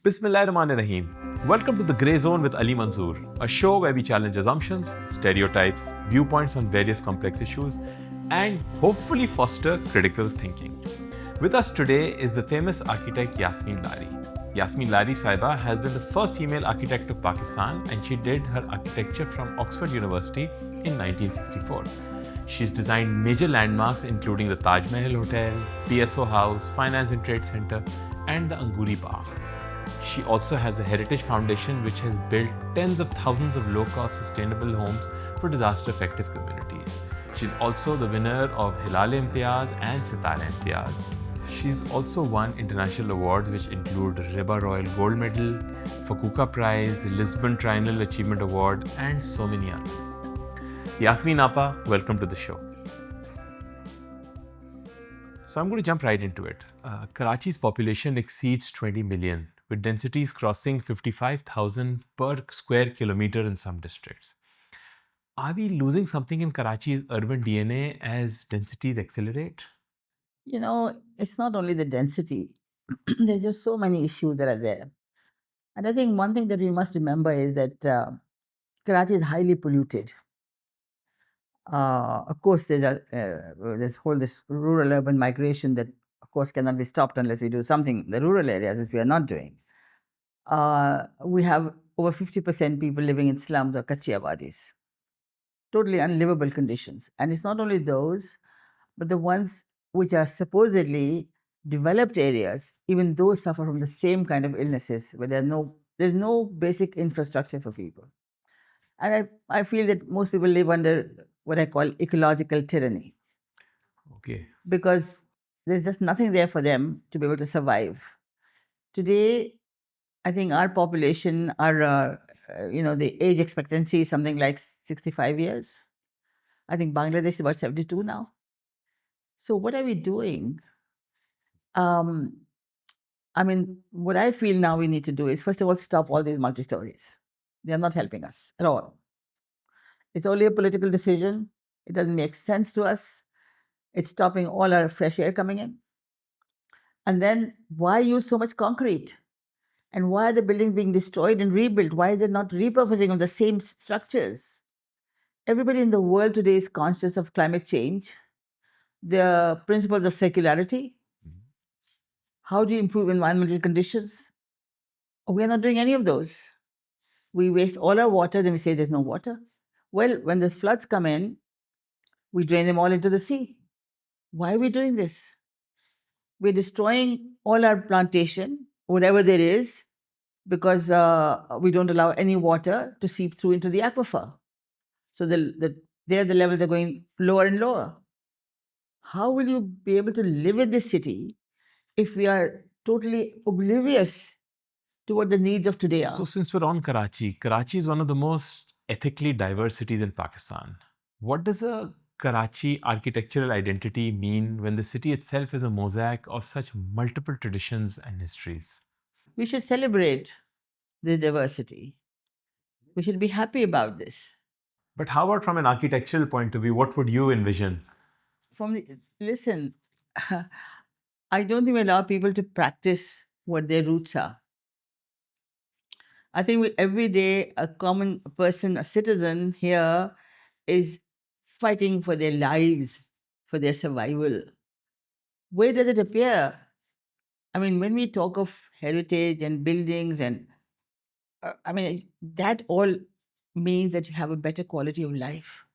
Bismillahirrahmanirrahim. Welcome to the Grey Zone with Ali Manzoor, a show where we challenge assumptions, stereotypes, viewpoints on various complex issues, and hopefully foster critical thinking. With us today is the famous architect Yasmin Lari. Yasmin Lari Saiba has been the first female architect of Pakistan, and she did her architecture from Oxford University in 1964. She's designed major landmarks including the Taj Mahal Hotel, PSO House, Finance and Trade Center, and the Anguri Bagh. She also has a Heritage Foundation which has built tens of thousands of low-cost sustainable homes for disaster-affected communities. She's also the winner of Hilal Imtiaz and Sitara Imtiaz. She's also won international awards which include Riba Royal Gold Medal, Fakuka Prize, Lisbon Triennial Achievement Award, and so many others. Yasmin Appa, welcome to the show. So I'm going to jump right into it. Karachi's population exceeds 20 million, with densities crossing 55,000 per square kilometer in some districts. Are we losing something in Karachi's urban DNA as densities accelerate? You know, it's not only the density, there's just so many issues that are there. And I think one thing that we must remember is that Karachi is highly polluted. Of course, there's this rural urban migration that, of course, cannot be stopped unless we do something in the rural areas, which we are not doing. We have over 50% people living in slums or kachi abadis, totally unlivable conditions. And it's not only those, but the ones which are supposedly developed areas, even those suffer from the same kind of illnesses where there's no basic infrastructure for people. And I feel that most people live under what I call ecological tyranny. Okay. Because there's just nothing there for them to be able to survive. Today, I think our population, the age expectancy is something like 65 years. I think Bangladesh is about 72 now. So what are we doing? Um, what I feel now we need to do is, first of all, stop all these multi-stories. They are not helping us at all. It's only a political decision. It doesn't make sense to us. It's stopping all our fresh air coming in. And then why use so much concrete? And why are the buildings being destroyed and rebuilt? Why is there not repurposing of the same structures? Everybody in the world today is conscious of climate change, the principles of circularity. How do you improve environmental conditions? We are not doing any of those. We waste all our water, then we say there's no water. Well, when the floods come in, we drain them all into the sea. Why are we doing this? We're destroying all our plantation, whatever there is, because we don't allow any water to seep through into the aquifer. So there the levels are going lower and lower. How will you be able to live in this city if we are totally oblivious to what the needs of today So are? since we're on Karachi, Karachi is one of the most ethically diverse cities in Pakistan. What does a Karachi architectural identity mean when the city itself is a mosaic of such multiple traditions and histories? We should celebrate this diversity. We should be happy about this. But how about from an architectural point of view? What would you envision? Listen, I don't think we allow people to practice what their roots are. I think every day a common person, a citizen here, is fighting for their lives, for their survival. Where does it appear? I mean, when we talk of heritage and buildings, and that all means that you have a better quality of life.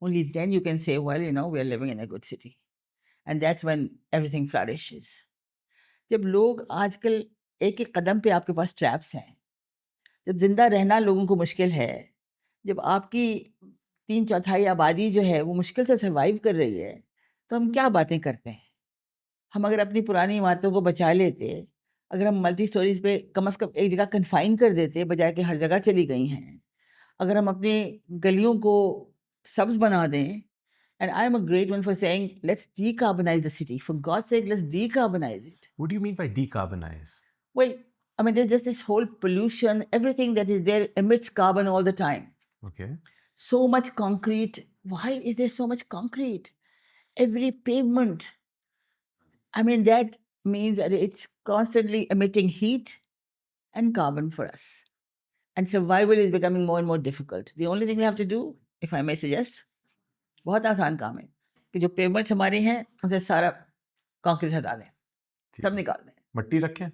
Only then you can say, well, we are living in a good city. And that's when everything flourishes. जब लोग आजकल एक एक कदम पे आपके पास traps हैं, जब जिंदा रहना लोगों को मुश्किल है, जब आपकी 3/4 आबादी जो है वो मुश्किल से सर्वाइव कर रही है, तो हम क्या बातें करते हैं? हम अगर अपनी पुरानी इमारतों को बचा लेते, अगर हम मल्टी स्टोरीज पे कम से कम एक जगह कन्फाइन कर देते बजाय कि हर जगह चली गई हैं, अगर हम अपनी गलियों को सब्ज बना दें, and I'm a great one for saying, let's decarbonize the city. For God's sake, let's decarbonize it. What do you mean by decarbonize? Well, there's just this whole pollution, everything that is there emits carbon all the time. Okay. So much concrete. Why is there so much concrete? Every pavement. That means that it's constantly emitting heat and carbon for us. And survival is becoming more and more difficult. The only thing we have to do, if I may suggest, बहुत आसान काम है कि जो payments हमारे हैं उनसे सारा कंक्रीट हटा दें, ठीक सब है। निकाल दें, मट्टी रखें?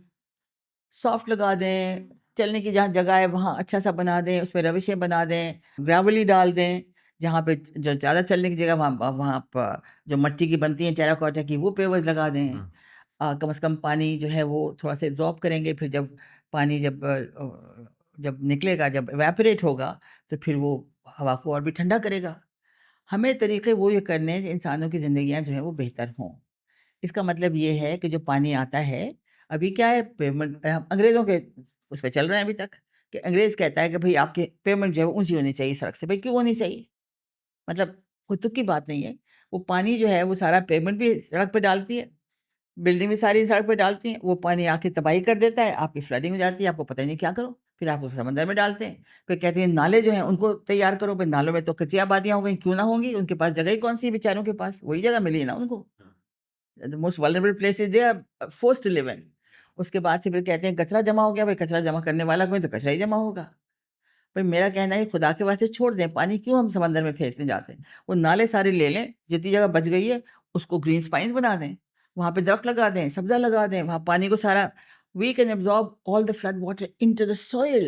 सॉफ्ट लगा दें, चलने की जहाँ जगह है वहाँ अच्छा सा बना दें, उसमें रविशें बना दें, ग्रेवली डाल दें, जहाँ पे जो ज़्यादा चलने की जगह वहाँ वहाँ पर जो मिट्टी की बनती हैं टेराकोटा की वो पेवर्स लगा दें। कम से कम पानी जो है वो थोड़ा सा एब्जॉर्ब करेंगे, फिर जब पानी जब निकलेगा, जब इवेपोरेट होगा तो फिर वो हवा को और भी ठंडा करेगा। हमें तरीके वो ये करने हैं इंसानों की ज़िंदगियाँ जो हैं वो बेहतर हों। इसका मतलब ये है कि जो पानी आता है, अभी क्या है पेमेंट अंग्रेज़ों के उस पे चल रहे हैं अभी तक कि अंग्रेज़ कहता है कि भई आपकी पेमेंट जो है वो ऊँची होनी चाहिए सड़क से। भई क्यों होनी चाहिए? मतलब कोई तुक की बात नहीं है। वो पानी जो है वो सारा पेमेंट भी सड़क पे डालती है, बिल्डिंग भी सारी सड़क पे डालती हैं, वो पानी आके तबाही कर देता है, आपकी फ्लडिंग हो जाती है, आपको पता ही नहीं क्या करो। फिर आप उसको समंदर में डालते हैं, फिर कहते हैं नाले जो हैं उनको तैयार करो, भई नालों में तो कच्ची आबादियाँ हो गई, क्यों ना होंगी? उनके पास जगह ही कौन-सी है बेचारों के पास? वही जगह मिली है ना उनको। The most vulnerable places they are forced to live in. उसके बाद से फिर कहते हैं कचरा जमा हो गया, भाई कचरा जमा करने वाला कोई तो कचरा ही जमा होगा। भाई मेरा कहना है खुदा के वास्ते छोड़ दें, पानी क्यों हम समंदर में फेंकने जाते हैं? वो नाले सारे ले लें, जितनी जगह बच गई है उसको ग्रीन स्पाइस बना दें, वहाँ पे दरख्त लगा दें, सब्ज़ा लगा दें, वहाँ पानी को सारा we can absorb all the flood water into the soil.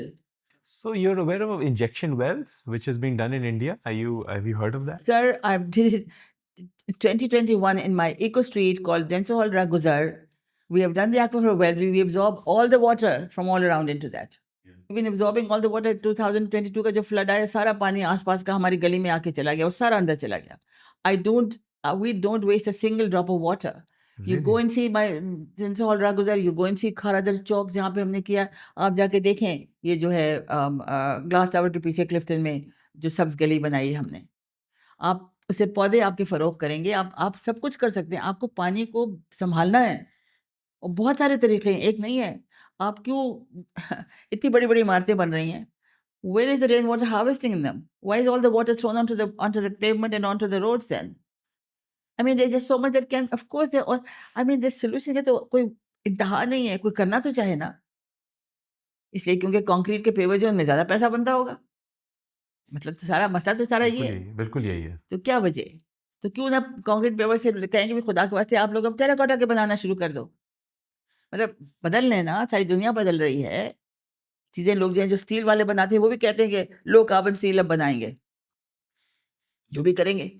So you're aware of injection wells, which is being done in India? Have you heard of that? Sir, I did it 2021 in my eco street called Densohal Raguzar. We have done the aquifer wells. We absorb all the water from all around into that. We've been absorbing all the water. 2022 का जो flood आया सारा पानी आसपास का हमारी गली में आके चला गया, वो सारा अंदर चला गया। We don't waste a single drop of water. You go Really? and see my Densohal Raguzar, you go and see Kharadar Chowk जहाँ पे हमने किया, आप जाके देखें ये जो है ग्लास टावर के पीछे क्लिफ्टन में जो सब्ज गली बनाई है हमने। आप उससे पौधे आपके फ़रोग़ करेंगे, आप सब कुछ कर सकते हैं। आपको पानी को सँभालना है और बहुत सारे तरीके हैं, एक नहीं है। आप क्यों इतनी बड़ी-बड़ी इमारतें बन रही हैं? Where is the rain water harvesting in them? Why is all the water thrown onto the pavement and onto the roads then? I mean, there's just so much that can of course there I mean, there's solution है तो कोई इंतहा नहीं है, कोई करना तो चाहे ना। इसलिए क्योंकि कंक्रीट के पेवर जो उनमें ज़्यादा पैसा बनता होगा। मतलब तो सारा मसला तो सारा ये है। बिल्कुल यही है। तो क्या वजह है? तो क्यों ना कंक्रीट पेवर से कहें कि भी खुदा के वास्ते आप लोग अब टेराकोटा के बनाना शुरू कर दो। मतलब बदल लें ना, सारी दुनिया बदल रही है। चीज़ें लोग जो हैं जो स्टील वाले बनाते हैं वो भी कहते हैं कि लो कार्बन स्टील अब बनाएँगे। जो भी करेंगे।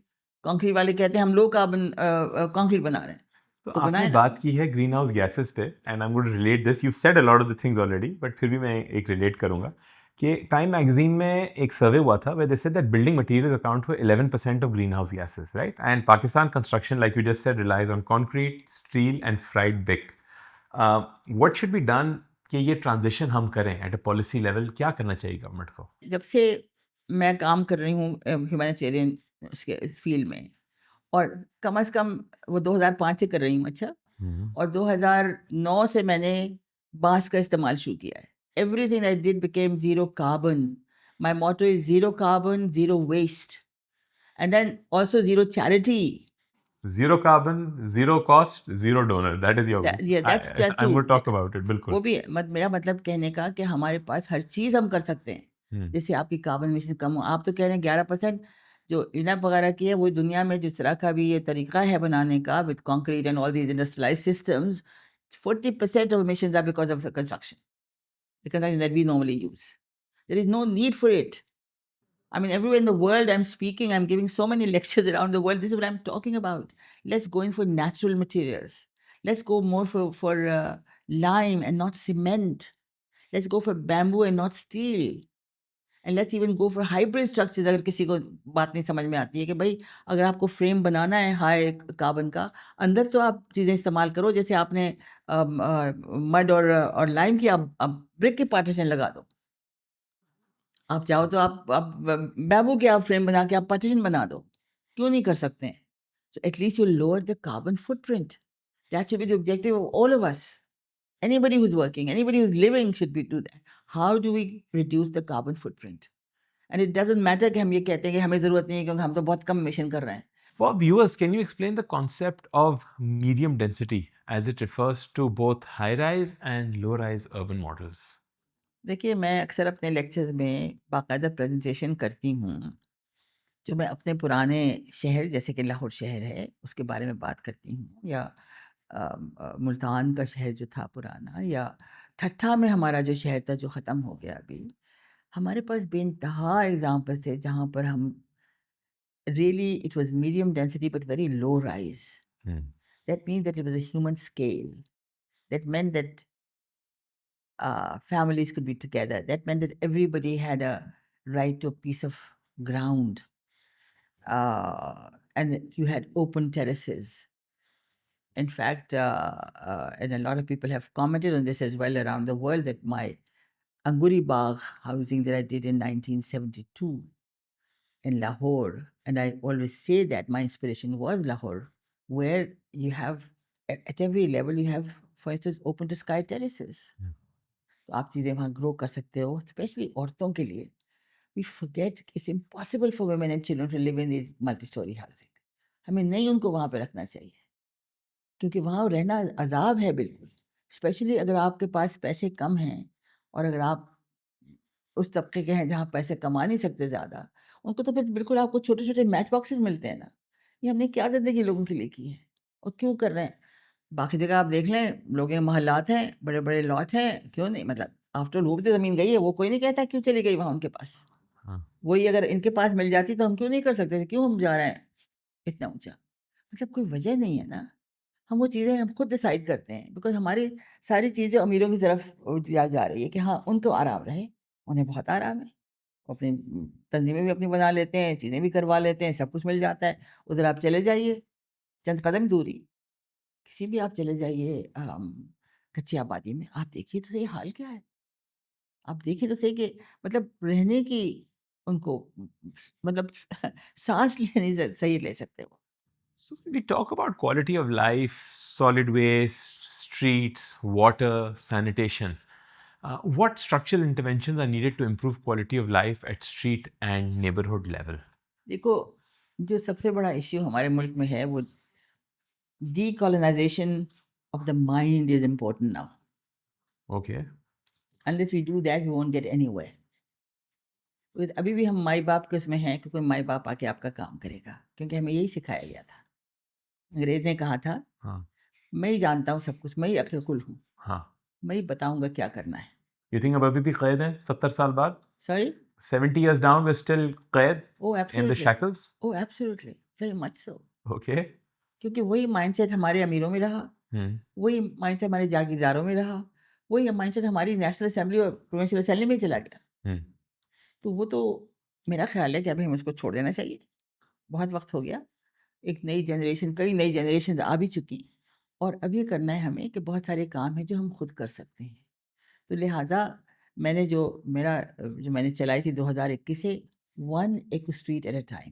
कंक्रीट वाले कहते हैं हम लो कार्बन कंक्रीट बना रहे हैं। तो तो आपने बनाएँ ना। बात की है ग्रीन हाउस गैसेस पे and I am going to relate this, you said a lot of the things already, but फिर भी मैं एक रिलेट करूंगा कि टाइम मैगजीन में एक सर्वे हुआ था where they said that building materials account for 11% of green house gases, right? And Pakistan construction, like you just said, relies on concrete, steel and fried brick. What should be done कि ये transition हम करें at a policy level? क्या करना चाहिए government को? जब से मैं काम कर रही हूँ ह्यूमैनिटेरियन इस फील्ड में और कम से कम वो 2005 से कर रही हूँ अच्छा, और 2009 से मैंने बाँस का इस्तेमाल शुरू किया है। Everything I did became zero carbon. My motto is zero carbon, zero waste and then also zero charity. Zero carbon, zero cost, zero donor. That is your That, goal. yeah, that's that I'm too. going to talk about it. वो बिल्कुल। भी है। मेरा मतलब कहने का कि हमारे पास हर चीज़ हम कर सकते हैं। हम्म। जैसे आपकी कार्बन एमिशन कम हो, आप तो कह रहे हैं 11% जो इनप वगैरह की है, वो दुनिया में जिस तरह का भी ये तरीका है बनाने का with concrete and all these industrialised systems, 40% of emissions are because of the construction that we normally use. There is no need for it. I mean, everywhere in the world I'm speaking, I'm giving so many lectures around the world. This is what I'm talking about. Let's go in for natural materials. Let's go more for lime and not cement. Let's go for bamboo and not steel. And let's even go for hybrid structures. अगर किसी को बात नहीं समझ में आती है कि भाई अगर आपको फ्रेम बनाना है हाई कार्बन का, अंदर तो आप चीज़ें इस्तेमाल करो, जैसे आपने मड और लाइम की आप ब्रिक की पार्टीशन लगा दो। आप चाहो तो आप बैम्बू के आप फ्रेम बना के आप पार्टीशन बना दो। क्यों नहीं कर सकते हैं? So at least you lower the carbon footprint. That should be the objective of all of us. Anybody who's working, anybody who's living should be do that. How do we reduce the carbon footprint? And it doesn't matter कि हम ये कहते हैं कि हमें ज़रूरत नहीं है क्योंकि हम तो बहुत कम emission कर रहे हैं। For viewers, can you explain the concept of medium density as it refers to both high-rise and low-rise urban models? देखिए, मैं अक्सर अपने लेक्चर्स में बाकायदा प्रेजेंटेशन करती हूँ, जो मैं अपने पुराने शहर जैसे कि लाहौर शहर है, उसके बारे में बात करती हूँ, या मुल्तान का शहर जो था पुराना, या ठट्ठा में हमारा जो शहर था जो ख़त्म हो गया अभी। हमारे पास बेइंतहा एग्ज़ाम्पल्स थे जहाँ पर हम really it was medium density but very low rise. Hmm. That means that it was a human scale. That meant that families could be together. That meant that everybody had a right to a piece of ground, and you had open terraces. In fact, and a lot of people have commented on this as well around the world, that my Anguri Bagh housing that I did in 1972 in Lahore, and I always say that my inspiration was Lahore, where you have at every level you have, for instance, open to sky terraces. Hmm. तो आप चीज़ें वहाँ grow कर सकते हो, specially औरतों के लिए। We forget it's impossible for women and children to live in this multi storey housing. हमें नहीं उनको वहाँ पे रखना चाहिए, क्योंकि वहाँ रहना अज़ाब है बिल्कुल। स्पेशली अगर आपके पास पैसे कम हैं, और अगर आप उस तबके के हैं जहाँ पैसे कमा नहीं सकते ज़्यादा, उनको तो फिर बिल्कुल आपको छोटे-छोटे मैच बॉक्सेस मिलते हैं ना। ये हमने क्या ज़िंदगी लोगों के लिए की है और क्यों कर रहे हैं? बाकी जगह आप देख लें, लोगों के मोहल्लात हैं, बड़े-बड़े लॉट हैं, क्यों नहीं, मतलब आफ्टर ऑल वो भी तो ज़मीन गई है, वो कोई नहीं कहता क्यों चली गई वहाँ उनके पास। हाँ. वही अगर इनके पास मिल जाती तो हम क्यों नहीं कर सकते थे? क्यों हम जा रहे हैं इतना ऊँचा? मतलब कोई वजह नहीं है ना। हम वो चीज़ें हम खुद डिसाइड करते हैं, बिकॉज़ हमारी सारी चीज़ें अमीरों की तरफ जा रही है कि हाँ, उनको आराम रहे, उन्हें बहुत आराम है। वो अपनी तंज़ीमें भी अपनी बना लेते हैं, चीज़ें भी करवा लेते हैं, सब कुछ मिल जाता है। उधर आप चले जाइए, चंद कदम दूरी, किसी भी आप चले जाइए कच्ची आबादी में, आप देखिए तो सही हाल क्या है। आप देखिए तो सही कि मतलब रहने की उनको मतलब साँस लेने से सही ले सकते हो। So when we talk about quality of life, solid waste, streets, water, sanitation, what structural interventions are needed to improve quality of life at street and neighborhood level? देखो, जो सबसे बड़ा इश्यू हमारे मुल्क में है वो decolonization of the mind is important now. Okay. Unless we do that we won't get anywhere. Because अभी भी हम माई-बाप के उसमें हैं कि कोई माई-बाप आके आपका काम करेगा, क्योंकि हमें यही सिखाया गया था। अंग्रेज़ ने कहा था, हाँ. मैं ही जानता हूँ सब कुछ, मैं ही अक्ल-कुल हूँ, हाँ. मैं ही बताऊँगा क्या करना है। You think अब अभी भी कैद हैं 70 साल बाद? Sorry? 70 years down, we're still कैद ओह in the absolutely, shackles? Oh absolutely, very much so. Okay. क्योंकि वही माइंडसेट हमारे अमीरों में रहा, Hmm. वही माइंडसेट हमारे जागीरदारों में रहा, वही माइंडसेट हमारी नेशनल असेंबली और प्रोविंशियल असेंबली में चला गया। Hmm. तो वो तो मेरा ख़्याल है कि अभी हमें उसको छोड़ देना चाहिए। बहुत वक़्त हो गया। एक नई जनरेशन, कई नई जनरेशन्स आ भी चुकी, और अब ये करना है हमें कि बहुत सारे काम हैं जो हम खुद कर सकते हैं। तो लिहाज़ा मैंने जो मैंने चलाई थी 2021 से, वन एक street at a time,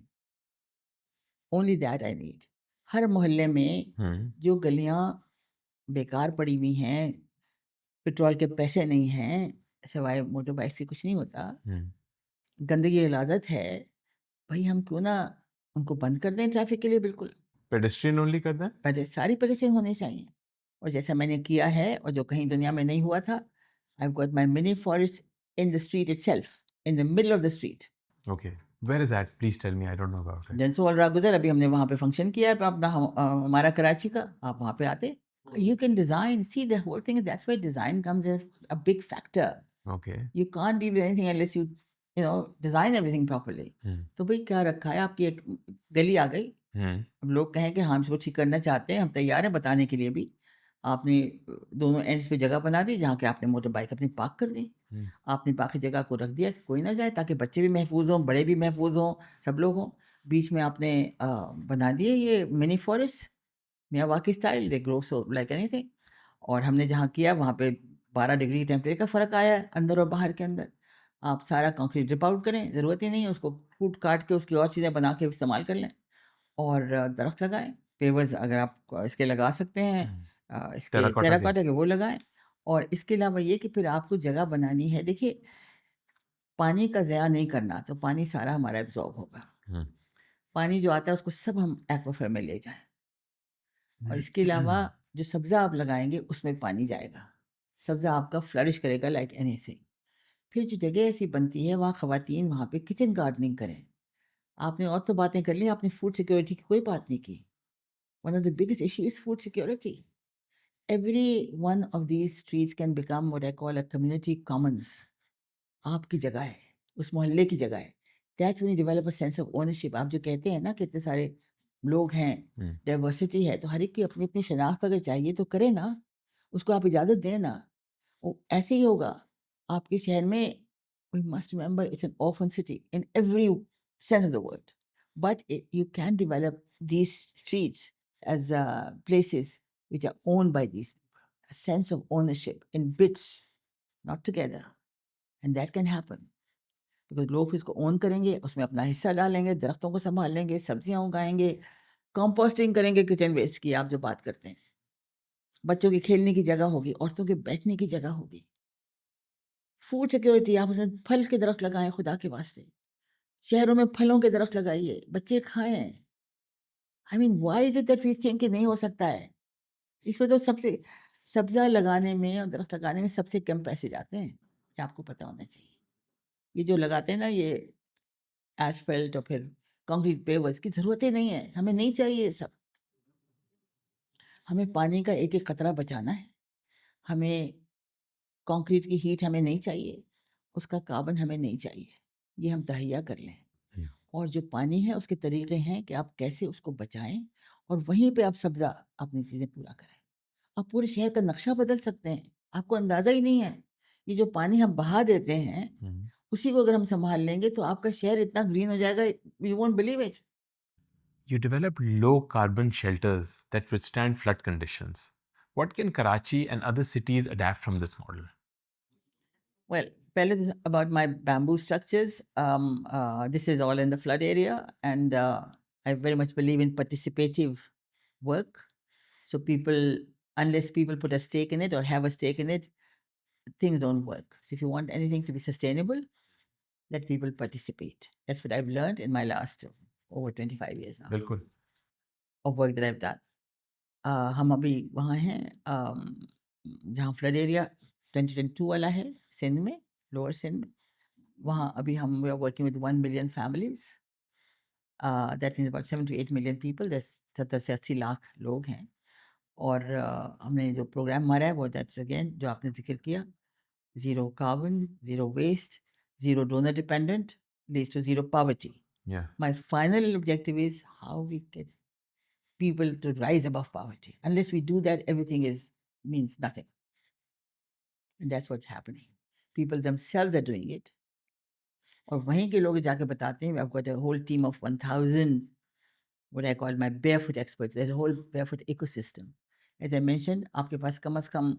only that I need. हर मोहल्ले में Hmm. जो गलियाँ बेकार पड़ी हुई हैं, पेट्रोल के पैसे नहीं हैं, सिवाय मोटर बाइक से कुछ नहीं होता, Hmm. गंदगी ग़लाज़त है, भई हम क्यों ना उनको बंद कर दें ट्रैफ़िक के लिए बिल्कुल। Pedestrian only कर दें? सारी पॉलिसी होनी चाहिए, और जैसा मैंने किया है और जो कहीं दुनिया में नहीं हुआ था, I have got my mini forest in the street itself, in the middle of the street. Okay. Where is that? Please tell me. I don't know about it. जनसोल रागुज़र, अभी हमने वहाँ पे फंक्शन किया है अपना हमारा कराची का, आप वहाँ पे आते, you can design, see the whole thing, that's why design comes in a big factor. Okay. You can't deal with anything unless you know design everything properly. Hmm. तो भई क्या रखा है, आपकी एक गली आ गई, Hmm. अब लोग कहें कि हाँ, हम इसको ठीक करना चाहते हैं, हम तैयार हैं बताने के लिए भी। आपने दोनों एंड्स पे जगह बना दी जहाँ के आपने मोटर बाइक अपनी पार्क कर दी। Hmm. आपने बाकी जगह को रख दिया कि कोई ना जाए, ताकि बच्चे भी महफूज़ हों, बड़े भी महफूज़ हों, सब लोग हों। बीच में आपने बना दिए ये mini forest, Miyawaki style, they grow so like anything. और हमने जहाँ किया वहाँ पे 12 डिग्री टेम्परेचर का फ़र्क आया है अंदर और बाहर के अंदर। आप सारा कंक्रीट रिप आउट करें, ज़रूरत ही नहीं है उसको, कूट-काट के उसकी और चीज़ें बना के इस्तेमाल कर लें। और दरख्त लगाएँ, पेवर्स अगर आप इसके लगा सकते हैं, Hmm. इसके Terracotta के? टेराकोटा के वो लगाएँ। और इसके अलावा ये कि फिर आपको जगह बनानी है, देखिए पानी का ज़ाया नहीं करना, तो पानी सारा हमारा एब्ज़ॉर्ब होगा। Hmm. पानी जो आता है उसको सब हम एक्वाफर में ले जाएँ, और इसके अलावा जो सब्ज़ा आप लगाएँगे उसमें पानी जाएगा। सब्ज़ा आपका फ्लरिश करेगा लाइक एनीथिंग। फिर जो जगह ऐसी बनती है वहाँ ख़वातीन वहाँ पे किचन गार्डनिंग करें। आपने और तो बातें कर ली, आपने फूड सिक्योरिटी की कोई बात नहीं की। One of the biggest issue is food security. Every one of these streets can become what I call a community commons. आपकी जगह है, उस मोहल्ले की जगह है। That's when you develop a sense of ownership. आप जो कहते हैं ना कि इतने सारे लोग हैं, डाइवर्सिटी है, तो हर एक की अपनी अपनी शनाख्त अगर चाहिए तो करे ना, उसको आप इजाज़त दें ना। वो ऐसे ही होगा। आपके शहर में we must remember it's an orphan city in every sense of the word. But you can develop these streets as places which are owned by these people. A sense of ownership in bits, not together. And that can happen. Because लोग फिर इसको own करेंगे, उसमें अपना हिस्सा डालेंगे, दरख्तों को संभालेंगे, सब्जियां उगाएंगे, कंपोस्टिंग करेंगे किचन वेस्ट की, आप जो बात करते हैं। बच्चों की खेलने की जगह होगी, औरतों के बैठने की जगह होगी। फूड सिक्योरिटी, आप उसमें फल के दरख्त लगाएं खुदा के वास्ते। शहरों में फलों के दरख्त लगाइए, बच्चे खाएं। I mean why is it that we think कि नहीं हो सकता है? इसमें तो सबसे सब्जा लगाने में और दरख्त लगाने में सबसे कम पैसे जाते हैं, ये आपको पता होना चाहिए। ये जो लगाते हैं ना ये एसफल्ट और फिर कंक्रीट पेवर्स की ज़रूरत ही नहीं है, हमें नहीं चाहिए ये सब। हमें पानी का एक-एक कतरा बचाना है, हमें कंक्रीट की हीट हमें नहीं चाहिए, उसका कार्बन हमें नहीं चाहिए, ये हम तहैया कर लें। और जो पानी है उसके तरीके हैं कि आप कैसे उसको बचाएँ और वहीं पे आप सब्ज़ा अपनी चीज़ें पूरा करें। आप पूरे शहर का नक्शा बदल सकते हैं, आपको अंदाज़ा ही नहीं है। ये जो पानी हम बहा देते हैं, उसी को अगर हम सँभाल लेंगे तो आपका शहर इतना ग्रीन हो जाएगा, you won't believe it. You developed low carbon shelters that withstand flood conditions. What can Karachi and other cities adapt from this model? Well, pehle this about my bamboo structures. This is all in the flood area, and I very much believe in participative work. So people, unless people put a stake in it or have a stake in it, things don't work. So if you want anything to be sustainable, let people participate. That's what I've learned in my last over 25 years now बिल्कुल of work that I've done. हम अभी वहाँ हैं जहाँ flood area 2022 वाला है सिंध में, lower Sindh में। वहाँ अभी हम we are working with 1 million families, that means about 7 to 8 million people, 70 से 80 लाख लोग हैं। और हमने जो प्रोग्राम मारा है वो दैट्स अगेन जो आपने जिक्र किया, zero carbon, zero waste, zero donor dependent, leads to zero poverty. Yeah. My final objective is how we get people to rise above poverty. Unless we do that, everything means nothing. And that's what's happening. People themselves are doing it. और वहीं के लोग जाके बताते हैं, I've got a whole team of 1,000 what I call my barefoot experts. There's a whole barefoot ecosystem. As I mentioned, आपके पास कम से कम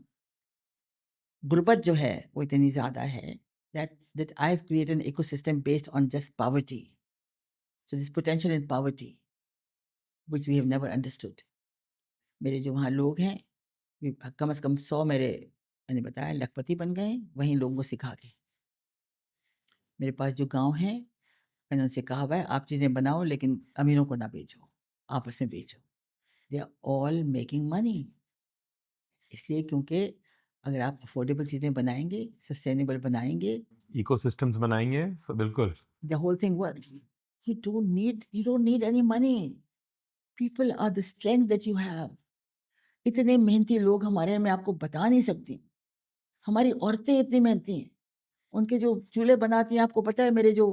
गुर्बत जो है वो इतनी ज़्यादा है that I've created an ecosystem based on just poverty. So there's potential in poverty, which we have never understood. मेरे जो वहाँ लोग हैं, कम से कम 100 मेरे मैंने बताया लखपति बन गए वहीं लोगों को सिखा के। मेरे पास जो गाँव हैं, मैंने उनसे कहा हुआ है आप चीज़ें बनाओ लेकिन अमीरों को ना बेचो, आपस में बेचो। They are all making money. इसलिए क्योंकि अगर आप अफोर्डेबल चीज़ें बनाएँगे, सस्टेनेबल बनाएँगे, Ecosystems बनाएंगे so बिल्कुल the whole thing works. You don't need any money. People are the strength that you have. इतने मेहनती लोग हमारे हैं, मैं आपको बता नहीं सकती। हमारी औरतें इतनी मेहनती हैं। उनके जो चूल्हे बनाती हैं, आपको पता है मेरे जो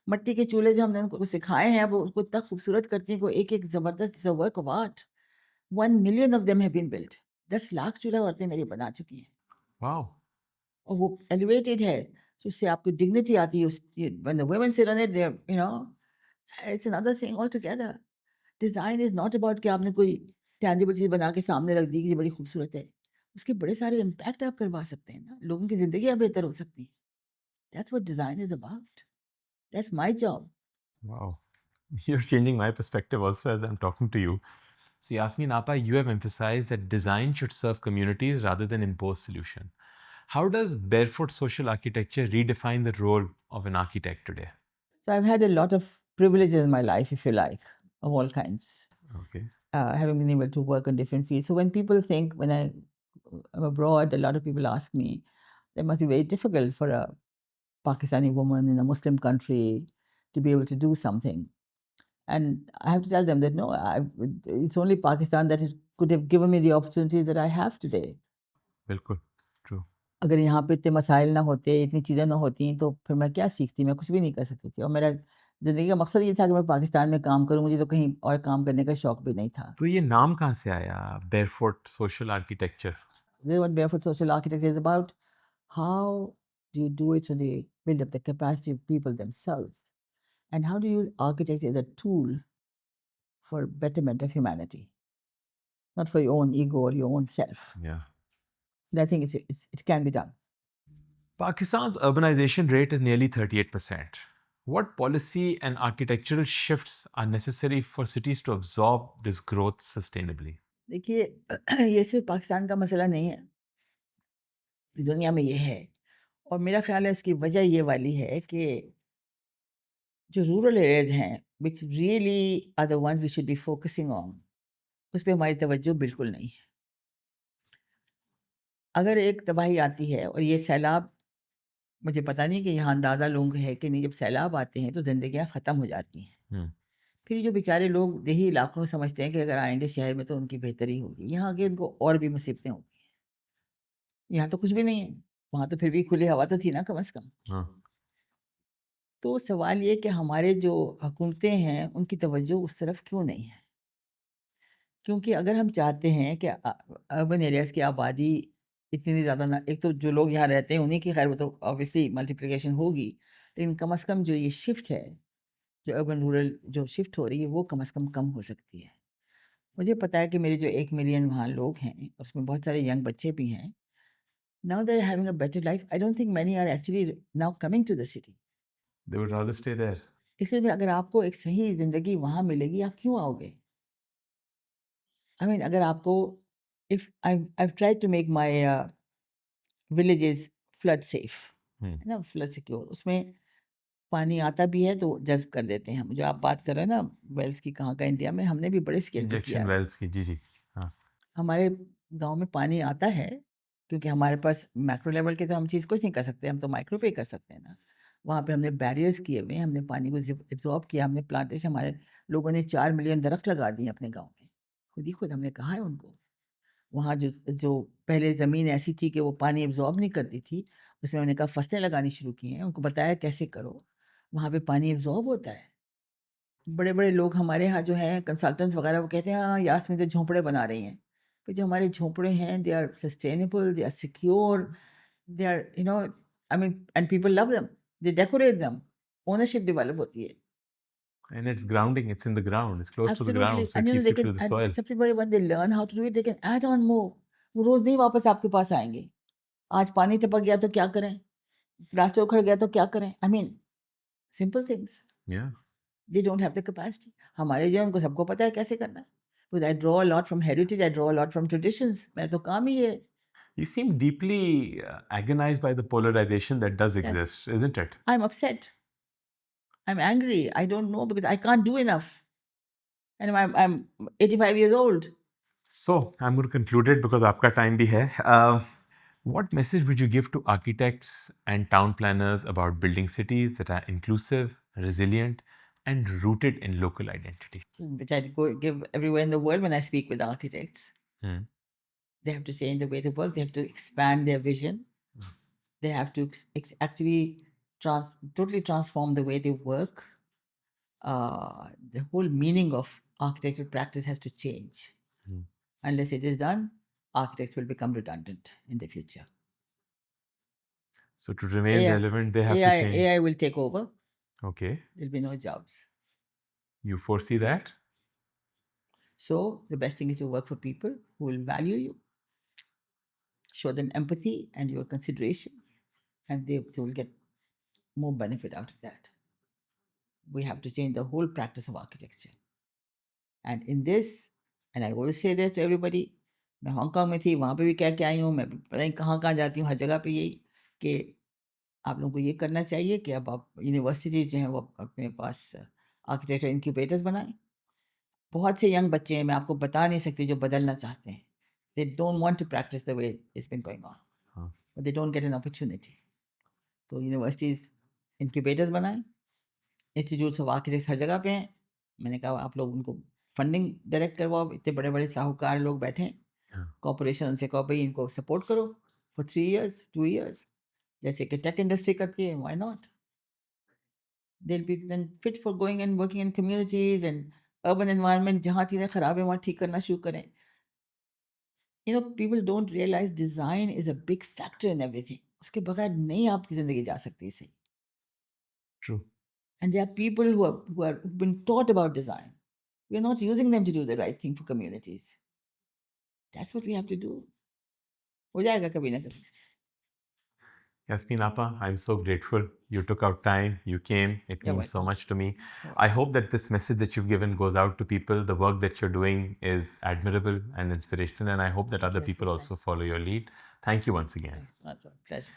मट्टी के चूल्हे जो हमने उनको सिखाए हैं, वो उसको इतना खूबसूरत करती हैं कि वो एक-एक ज़बरदस्त work of art. 1 million of them have been built. 10 lakh चूल्हे औरतें मेरी बना चुकी हैं। Wow. और वो एलिवेटेड है, तो उससे आपको डिग्निटी आती है। When the women sit on it, they are it's another thing altogether. Design is not about कि आपने कोई टैंजिबल चीज़ बना के सामने रख दी कि ये बड़ी खूबसूरत है। उसके बड़े सारे इम्पैक्ट आप करवा सकते हैं ना, लोगों की ज़िंदगियाँ बेहतर हो सकती हैं। That's what design is about. That's my job. Wow. You're changing my perspective also as I'm talking to you. So, Yasmin Apa, you have emphasized that design should serve communities rather than impose solution. How does barefoot social architecture redefine the role of an architect today? So I've had a lot of privileges in my life, if you like, of all kinds, Okay. having been able to work on different fields. So when people think, when I'm abroad, a lot of people ask me, it must be very difficult for a Pakistani woman in a Muslim country to be able to do something. And I have to tell them that no, it's only Pakistan that could have given me the opportunity that I have today. बिल्कुल true. अगर यहाँ पे इतने मसाइल ना होते, इतनी चीज़ें ना होती, तो फिर मैं क्या सीखती? मैं कुछ भी नहीं कर सकती थी और मेरा ज़िंदगी का मकसद ये था कि मैं पाकिस्तान में काम करूँ, मुझे तो कहीं और काम करने का शौक भी नहीं था। तो ये नाम कहाँ से आया, barefoot social architecture? This is what Barefoot Social Architecture is about. How do you do it so they build up the capacity of people themselves? And how do you use architecture as a tool for betterment of humanity, not for your own ego or your own self? Yeah. And I think it can be done. Pakistan's urbanization rate is nearly 38%. What policy and architectural shifts are necessary for cities to absorb this growth sustainably? देखिए ये सिर्फ पाकिस्तान का मसला नहीं है, दुनिया में ये है और मेरा ख्याल है इसकी वजह ये वाली है कि जो रूरल एरियाज हैं which really are the ones we should be focusing on, उस पर हमारी तवज्जो बिल्कुल नहीं है। अगर एक तबाही आती है और ये सैलाब, मुझे पता नहीं कि यहाँ अंदाज़ा लोग है कि नहीं, जब सैलाब आते हैं तो ज़िंदगियाँ ख़त्म हो जाती हैं। फिर जो बेचारे लोग देही इलाकों में समझते हैं कि अगर आएंगे शहर में तो उनकी बेहतरी होगी, यहाँ आगे उनको और भी मुसीबतें होगी। यहाँ तो कुछ भी नहीं है, वहाँ तो फिर भी खुली हवा तो थी ना कम से कम। हाँ. तो सवाल ये कि हमारे जो हुकूमतें हैं उनकी तवज्जो उस तरफ क्यों नहीं है? क्योंकि अगर हम चाहते हैं कि अर्बन एरियाज़ की आबादी इतनी ज़्यादा ना, एक तो जो लोग यहाँ रहते हैं उन्हीं की खैर वो तो ऑब्वियसली मल्टीप्लिकेशन होगी, लेकिन कम से कम जो ये शिफ्ट है, जो अर्बन रूरल जो शिफ्ट हो रही है वो कम से कम हो सकती है। मुझे पता है कि मेरे जो 1 मिलियन वहाँ लोग हैं, उसमें बहुत सारे यंग बच्चे भी हैं। Now they are having a better life, I don't think many are actually now coming to the city. They would rather stay there. इसलिए कि अगर आपको एक सही ज़िंदगी वहाँ मिलेगी, आप क्यों आओगे? आई मीन अगर आपको if I've tried to make my villages flood safe, Hmm. है ना, फ्लड सिक्योर। उसमें पानी आता भी है तो जज़्ब कर देते हैं हम। जो आप बात कर रहे हैं ना वेल्स की, कहाँ का इंडिया में, हमने भी बड़े स्केल पे किया इंजेक्शन है। वेल्स की, जी जी. हाँ. हमारे गाँव में पानी आता है क्योंकि हमारे पास मैक्रो लेवल के तो हम चीज़ कुछ नहीं कर सकते, हम तो माइक्रो पे ही कर सकते हैं ना। वहाँ पे हमने बैरियर्स किए हुए हैं, हमने पानी को एब्ज़ॉर्ब किया, हमने प्लांटेशन, हमारे लोगों ने 4 मिलियन दरख्त लगा दिए अपने गाँव में। खुद ही खुद हमने कहा है उनको। वहाँ जो जो पहले ज़मीन ऐसी थी कि वो पानी एब्ज़ॉर्ब नहीं करती थी, उसमें मैंने कहा फसलें लगानी शुरू की हैं, उनको बताया कैसे करो, वहाँ पे पानी एब्ज़ॉर्ब होता है। बड़े-बड़े लोग हमारे यहाँ जो हैं कंसल्टेंट्स वगैरह, वो कहते हैं हाँ, यास्मीन तो झोंपड़े बना रही हैं। पर जो हमारे झोंपड़े हैं they are sustainable, they are secure, they are I mean and people love them, they decorate them, ownership develop होती है। And it's grounding, it's in the ground, it's close to the absolutely ground, so it and keeps they you कैन, to the and soil. सबसे बड़ी बात, they learn how to do it, they can add on more. वो रोज़ नहीं वापस आपके पास आएँगे। आज पानी टपक गया तो क्या करें? प्लास्टर उखड़ गया तो क्या करें? I mean simple things, Yeah. They don't have the capacity. हमारे जो है उनको सबको पता है कैसे करना है। Because I draw a lot from heritage, I draw a lot from traditions, मेरा तो काम ही ये है। You seem deeply agonized by the polarization that does yes, exist, isn't it? I am upset, I am angry, I don't know because I can't do enough and I M 85 years old. So I'm going to conclude it because आपका time भी है. What message would you give to architects and town planners about building cities that are inclusive, resilient, and rooted in local identity? Which I go give everywhere in the world when I speak with architects. Hmm. They have to change the way they work, they have to expand their vision. They have to actually totally transform the way they work. The whole meaning of architectural practice has to change. Hmm. Unless it is done, architects will become redundant in the future. So to remain AI, relevant, they have to AI, change. AI will take over. Okay. There'll be no jobs. You foresee that? So the best thing is to work for people who will value you, show them empathy and your consideration, and they will get more benefit out of that. We have to change the whole practice of architecture. And in this, and I always say this to everybody, मैं Hong Kong में थी, वहाँ पे भी क्या क्या आई हूँ, मैं पता नहीं कहाँ जाती हूँ, हर जगह पे यही कि आप लोगों को ये करना चाहिए कि अब आप यूनिवर्सिटी जो है वो अपने पास आर्किटेक्चर इनक्यूबेटर्स बनाएं। बहुत से यंग बच्चे हैं, मैं आपको बता नहीं सकती, जो बदलना चाहते हैं। They don't want to practice the way it's been going on, हाँ. But they don't get an opportunity. तो यूनिवर्सिटीज़ इंक्यूबेटर्स बनाए, इंस्टीट्यूट्स ऑफ आर्किटेक्ट्स हर जगह पे हैं। मैंने कहा आप लोग उनको फंडिंग डायरेक्ट करवाओ, इतने बड़े बड़े साहूकार लोग बैठे हैं, हाँ। कॉरपोरेशन उनसे कहो भाई इनको सपोर्ट करो फॉर 3 years 2 years, जैसे कि टेक इंडस्ट्री करती है, why not? they'll be then fit for going and working in communities and urban environment, जहाँ चीज़ें खराब है वहाँ ठीक करना शुरू करें। You know, people don't realize design is a big factor in everything. उसके बगैर नहीं आपकी ज़िंदगी जा सकती सही। True. And there are people who've been taught about design. We're not using them to do the right thing for communities. That's what we have to do. हो जाएगा कभी ना कभी। Yasmin Appa, I'm so grateful. You took out time, you came. It You're means so welcome. much to me. You're I hope that this message that you've given goes out to people. The work that you're doing is admirable and inspirational, and I hope that other Yes, people sir. also follow your lead. Thank you once again. welcome. Pleasure.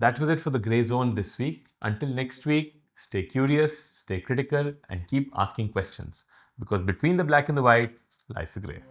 That was it for the Grey Zone this week. Until next week, stay curious, stay critical, and keep asking questions. Because between the black and the white lies the grey.